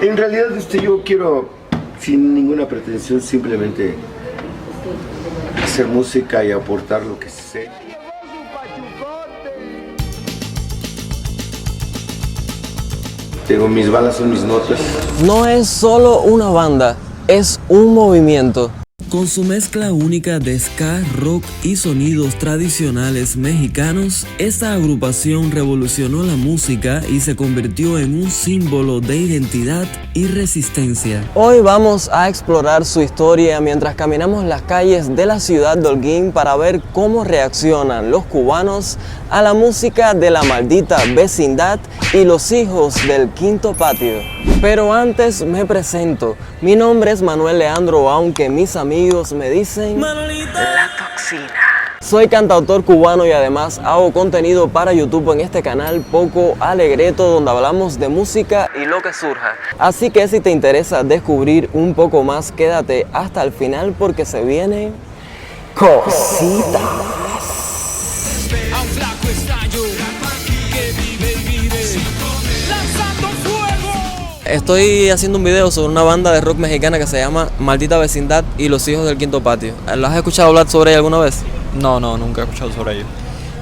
En realidad yo quiero, sin ninguna pretensión, simplemente hacer música y aportar lo que sé. Tengo mis balas, son mis notas. No es solo una banda, es un movimiento. Con su mezcla única de ska, rock y sonidos tradicionales mexicanos, esta agrupación revolucionó la música y se convirtió en un símbolo de identidad y resistencia. Hoy vamos a explorar su historia mientras caminamos las calles de la ciudad de Holguín para ver cómo reaccionan los cubanos a la música de La Maldita Vecindad y Los Hijos del Quinto Patio. Pero antes me presento, mi nombre es Manuel Leandro, aunque mis amigos me dicen Manolita La Toxina. Soy cantautor cubano y además hago contenido para YouTube en este canal Poco Alegreto, donde hablamos de música y lo que surja. Así que si te interesa descubrir un poco más, quédate hasta el final porque se vienen cositas. Estoy haciendo un video sobre una banda de rock mexicana que se llama Maldita Vecindad y Los Hijos del Quinto Patio. ¿Lo has escuchado hablar sobre ella alguna vez? No, nunca he escuchado sobre ellos.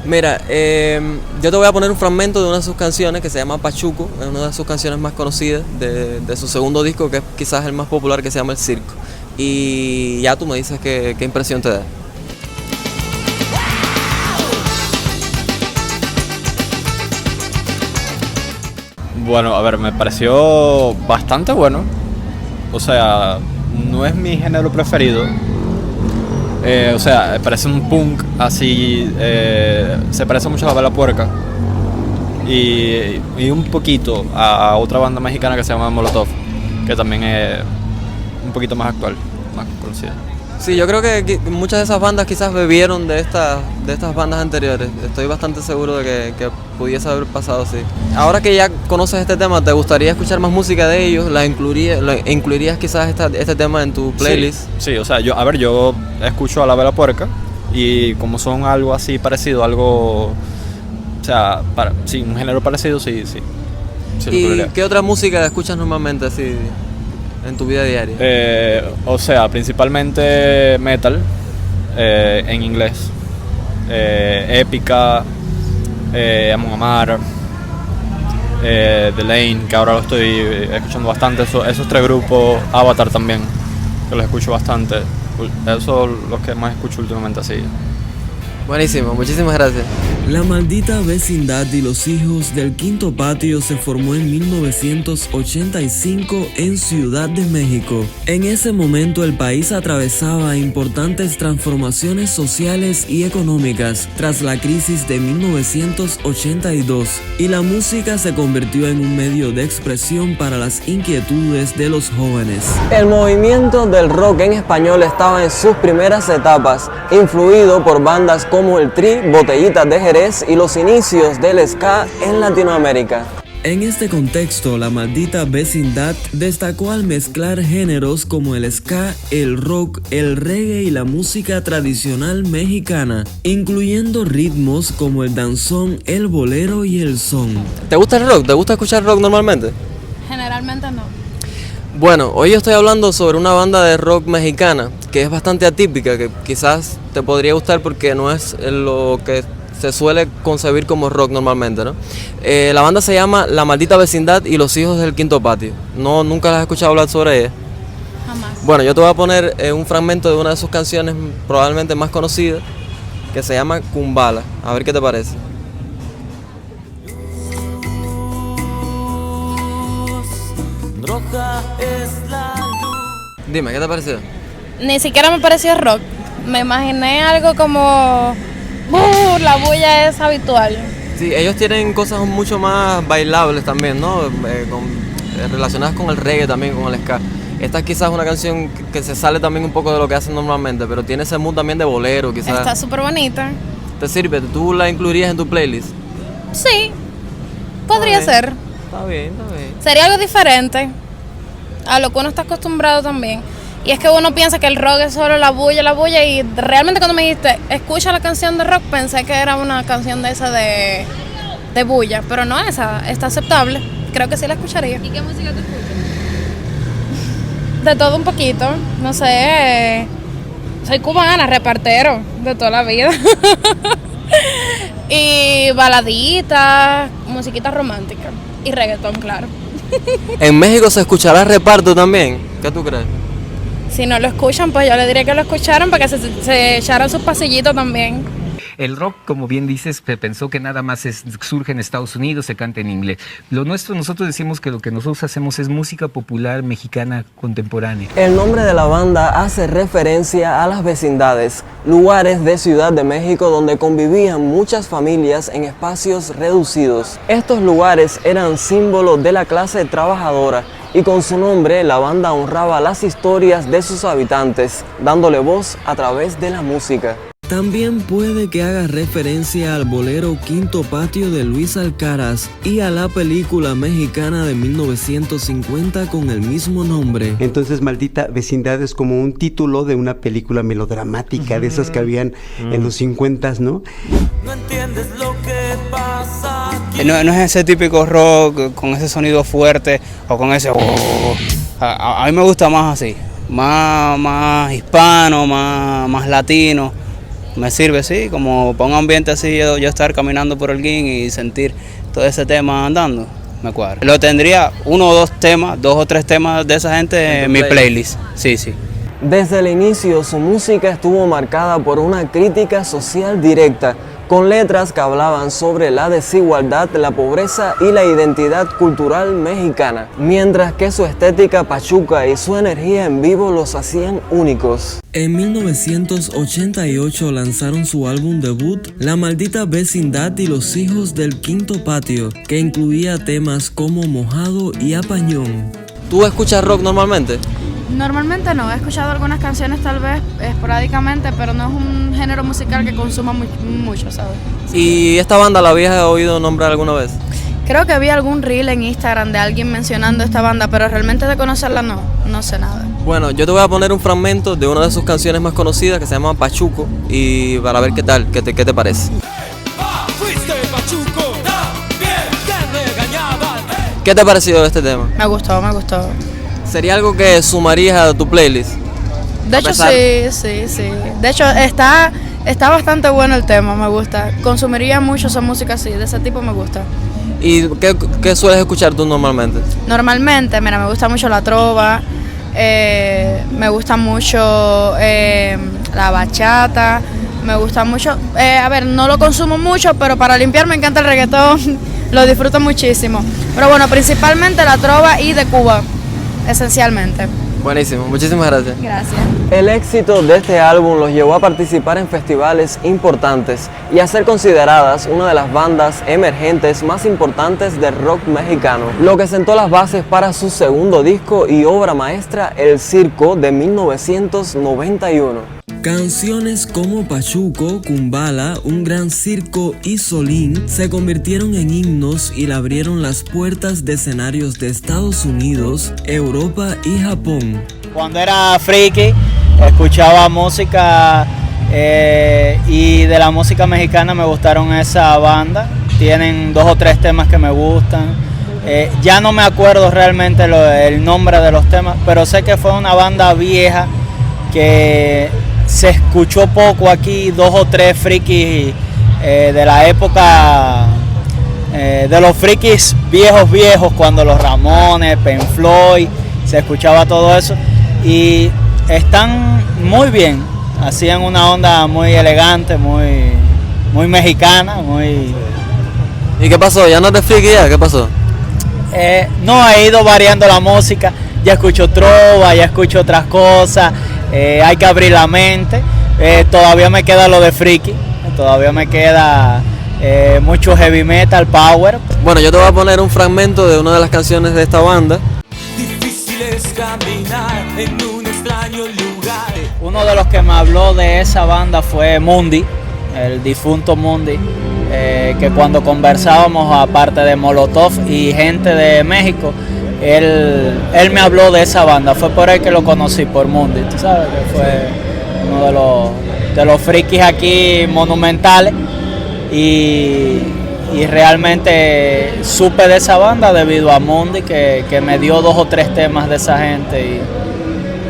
Mira, yo te voy a poner un fragmento de una de sus canciones que se llama Pachuco. Es una de sus canciones más conocidas de su segundo disco, que es quizás el más popular, que se llama El Circo. Y ya tú me dices qué impresión te da. Bueno, a ver, me pareció bastante bueno. O sea, no es mi género preferido. O sea, parece un punk así, se parece mucho a La Vela Puerca y un poquito a otra banda mexicana que se llama Molotov, que también es un poquito más actual, más conocida. Sí, yo creo que muchas de esas bandas quizás bebieron de estas bandas anteriores. Estoy bastante seguro de que pudiese haber pasado así. Ahora que ya conoces este tema, ¿te gustaría escuchar más música de ellos? ¿Incluirías quizás este tema en tu playlist? Sí, o sea, yo escucho a La Vela Puerca y como son algo así parecido, o sea, un género parecido, sí. ¿Y qué otra música escuchas normalmente así en tu vida diaria? O sea, principalmente metal en inglés, Épica, Amon Amarth, The Lane, que ahora lo estoy escuchando bastante, esos tres grupos, Avatar también, que los escucho bastante. Esos son los que más escucho últimamente así. Buenísimo, muchísimas gracias. La Maldita Vecindad y Los Hijos del Quinto Patio se formó en 1985 en Ciudad de México. En ese momento el país atravesaba importantes transformaciones sociales y económicas tras la crisis de 1982 y la música se convirtió en un medio de expresión para las inquietudes de los jóvenes. El movimiento del rock en español estaba en sus primeras etapas, influido por bandas como el Tri, Botellitas de Jerez y los inicios del ska en Latinoamérica. En este contexto, La Maldita Vecindad destacó al mezclar géneros como el ska, el rock, el reggae y la música tradicional mexicana, incluyendo ritmos como el danzón, el bolero y el son. ¿Te gusta el rock? ¿Te gusta escuchar rock normalmente? Generalmente no. Bueno, hoy estoy hablando sobre una banda de rock mexicana que es bastante atípica, que quizás te podría gustar porque no es lo que se suele concebir como rock normalmente, ¿no? La banda se llama La Maldita Vecindad y Los Hijos del Quinto Patio. ¿Nunca las has escuchado hablar sobre ella? Jamás. Bueno, yo te voy a poner un fragmento de una de sus canciones probablemente más conocidas, que se llama Kumbala. A ver qué te parece. Dime, ¿qué te pareció? Ni siquiera me pareció rock. Me imaginé algo como la bulla es habitual. Sí, ellos tienen cosas mucho más bailables también, ¿no? Relacionadas con el reggae también, con el ska. Esta quizás es una canción que se sale también un poco de lo que hacen normalmente, pero tiene ese mood también de bolero, quizás. Está súper bonita. ¿Te sirve? ¿Tú la incluirías en tu playlist? Sí, podría ser. Está bien, está bien. Sería algo diferente a lo que uno está acostumbrado también. Y es que uno piensa que el rock es solo la bulla, y realmente cuando me dijiste, escucha la canción de rock, pensé que era una canción de esa de bulla, pero no esa, está aceptable. Creo que sí la escucharía. ¿Y qué música te escuchas? de todo un poquito, no sé, soy cubana, repartero de toda la vida. Y baladitas, musiquita romántica y reggaetón, claro. ¿En México se escuchará reparto también? ¿Qué tú crees? Si no lo escuchan, pues yo les diría que lo escucharan para que se echaran sus pasillitos también. El rock, como bien dices, pensó que nada más surge en Estados Unidos, se canta en inglés. Lo nuestro, nosotros decimos que lo que nosotros hacemos es música popular mexicana contemporánea. El nombre de la banda hace referencia a las vecindades, lugares de Ciudad de México donde convivían muchas familias en espacios reducidos. Estos lugares eran símbolos de la clase trabajadora y con su nombre la banda honraba las historias de sus habitantes, dándole voz a través de la música. También puede que haga referencia al bolero Quinto Patio de Luis Alcaraz y a la película mexicana de 1950 con el mismo nombre. Entonces, Maldita Vecindad es como un título de una película melodramática, de esas que habían en los 50, ¿no? No entiendes lo que pasa aquí. No es ese típico rock con ese sonido fuerte o con ese... A mí me gusta más así, más hispano, más latino. Me sirve, sí, como para un ambiente así, yo estar caminando por el Guin y sentir todo ese tema andando, me cuadra. Lo tendría dos o tres temas de esa gente en mi playlist, sí. Desde el inicio, su música estuvo marcada por una crítica social directa, con letras que hablaban sobre la desigualdad, la pobreza y la identidad cultural mexicana, mientras que su estética pachuca y su energía en vivo los hacían únicos. En 1988 lanzaron su álbum debut, La Maldita Vecindad y los Hijos del Quinto Patio, que incluía temas como Mojado y Apañón. ¿Tú escuchas rock normalmente? Normalmente no, he escuchado algunas canciones tal vez esporádicamente, pero no es un género musical que consuma mucho, ¿sabes? ¿Y esta banda la habías oído nombrar alguna vez? Creo que vi algún reel en Instagram de alguien mencionando esta banda, pero realmente de conocerla no sé nada. Bueno, yo te voy a poner un fragmento de una de sus canciones más conocidas que se llama Pachuco y para ver qué tal, qué te parece. ¿Qué te ha parecido este tema? Me gustó. ¿Sería algo que sumarías a tu playlist? De hecho, sí. De hecho, está bastante bueno el tema, me gusta. Consumiría mucho esa música así, de ese tipo me gusta. ¿Y qué sueles escuchar tú normalmente? Normalmente, mira, me gusta mucho la trova, me gusta mucho la bachata, me gusta mucho, no lo consumo mucho, pero para limpiar me encanta el reggaetón, lo disfruto muchísimo. Pero bueno, principalmente la trova y de Cuba. Esencialmente. Buenísimo, muchísimas gracias. Gracias. El éxito de este álbum los llevó a participar en festivales importantes y a ser consideradas una de las bandas emergentes más importantes del rock mexicano, lo que sentó las bases para su segundo disco y obra maestra, El Circo, de 1991. Canciones como Pachuco, Kumbala, Un Gran Circo y Solín se convirtieron en himnos y le abrieron las puertas de escenarios de Estados Unidos, Europa y Japón. Cuando era friki, escuchaba música y de la música mexicana me gustaron esa banda. Tienen 2 o 3 temas que me gustan. Ya no me acuerdo realmente el nombre de los temas, pero sé que fue una banda vieja que se escuchó poco aquí, 2 o 3 frikis de la época de los frikis viejos, cuando los Ramones, Pink Floyd, se escuchaba todo eso y están muy bien, hacían una onda muy elegante, muy mexicana, muy... ¿Y qué pasó? ¿Ya no te friki ya? ¿Qué pasó? No, he ido variando la música, ya escucho trova, ya escucho otras cosas. Hay que abrir la mente, todavía me queda lo de friki, todavía me queda mucho heavy metal, power. Bueno, yo te voy a poner un fragmento de una de las canciones de esta banda. Difícil es caminar en un extraño lugar. Uno de los que me habló de esa banda fue Mundi, el difunto Mundi, que cuando conversábamos, aparte de Molotov y gente de México, él me habló de esa banda, fue por él que lo conocí, por Mundi, tú sabes, que fue uno de los frikis aquí monumentales y realmente supe de esa banda debido a Mundi que me dio 2 o 3 temas de esa gente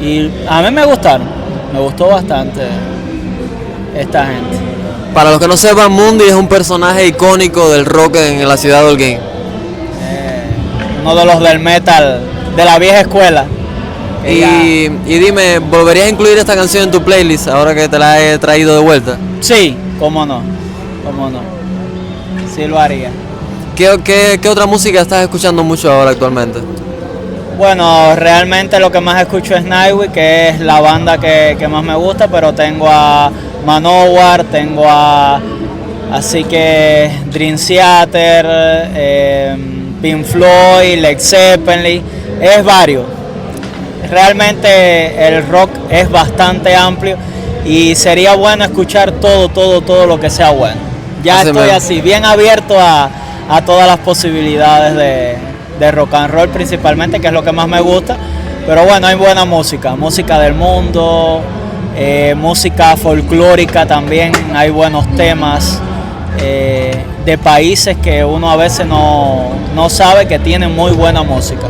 Y a mí me gustó bastante esta gente. Para los que no sepan, Mundi es un personaje icónico del rock en la ciudad de Holguín. Uno de los del metal de la vieja escuela. Y dime, ¿volverías a incluir esta canción en tu playlist ahora que te la he traído de vuelta? Sí, cómo no. Sí lo haría. ¿Qué otra música estás escuchando mucho ahora actualmente? Bueno, realmente lo que más escucho es Nightwish, que es la banda que más me gusta, pero tengo a Manowar, así que Dream Theater, Pink Floyd, Led Zeppelin, es varios. Realmente el rock es bastante amplio y sería bueno escuchar todo lo que sea bueno. Ya estoy así, bien abierto a todas las posibilidades de rock and roll principalmente, que es lo que más me gusta. Pero bueno, hay buena música del mundo, música folclórica también, hay buenos temas de países que uno a veces no sabe que tienen muy buena música,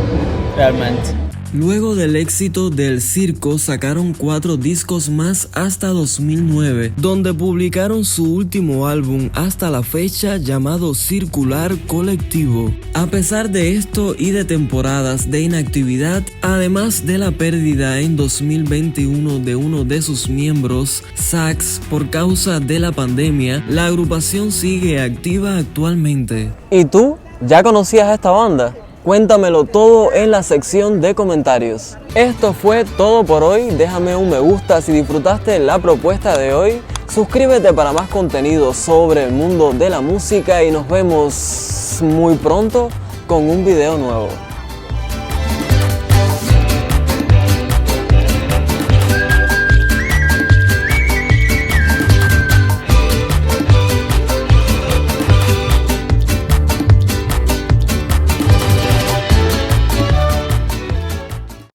realmente. Luego del éxito del circo sacaron 4 discos más hasta 2009, donde publicaron su último álbum hasta la fecha llamado Circular Colectivo. A pesar de esto y de temporadas de inactividad, además de la pérdida en 2021 de uno de sus miembros, Sax, por causa de la pandemia, la agrupación sigue activa actualmente. ¿Y tú? ¿Ya conocías a esta banda? Cuéntamelo todo en la sección de comentarios. Esto fue todo por hoy. Déjame un me gusta si disfrutaste la propuesta de hoy. Suscríbete para más contenido sobre el mundo de la música y nos vemos muy pronto con un video nuevo.